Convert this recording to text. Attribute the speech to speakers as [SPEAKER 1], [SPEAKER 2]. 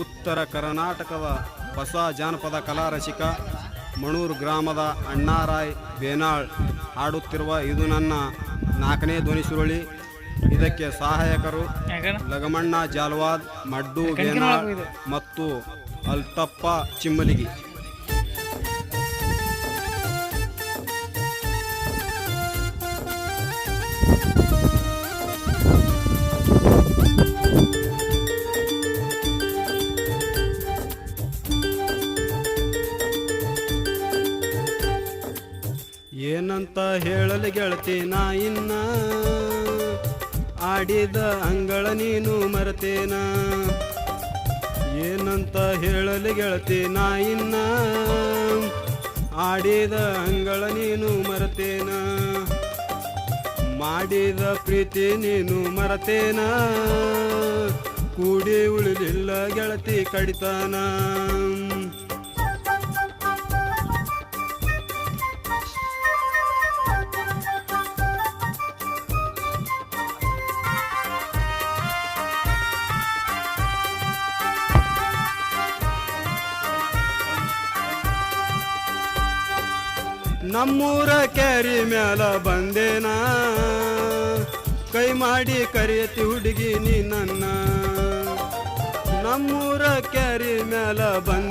[SPEAKER 1] ಉತ್ತರ ಕರ್ನಾಟಕದ ಹೊಸ ಜಾನಪದ ಕಲಾ ರಸಿಕ ಮಣೂರು ಗ್ರಾಮದ ಅಣ್ಣಾರಾಯ್ ಬೇನಾಳ್ ಹಾಡುತ್ತಿರುವ ಇದು ನನ್ನ 4ನೇ ಧ್ವನಿ ಸುರುಳಿ. ಇದಕ್ಕೆ ಸಹಾಯಕರು ಲಗಮಣ್ಣ ಜಾಲ್ವಾದ್, ಮಡ್ಡು ಬೇನಾಳ್ ಮತ್ತು ಅಲ್ತಪ್ಪ ಚಿಮ್ಮಲಿಗಿ. ಏನಂತ ಹೇಳಲಿ ಗೆಳತಿ ನಾ ಇನ್ನ, ಆಡಿದ ಅಂಗಳ ನೀನು ಮರೆತೇನ. ಏನಂತ ಹೇಳಲಿ ಗೆಳತಿ ನಾ ಇನ್ನ, ಆಡಿದ ಅಂಗಳ ನೀನು ಮರೆತೇನ. ಮಾಡಿದ ಪ್ರೀತಿ ನೀನು ಮರೆತೇನ, ಕೂಡಿ ಉಳಿಲಿಲ್ಲ ಗೆಳತಿ ಕಡಿತಾನ. ನಮ್ಮೂರ ಕ್ಯಾರಿ ಮ್ಯಾಲ ಬಂದೇನ, ಕೈ ಮಾಡಿ ಕರೆಯತಿ ಹುಡುಗಿ ನೀ ನನ್ನ. ನಮ್ಮೂರ ಕ್ಯಾರಿ ಮ್ಯಾಲ ಬಂದೆ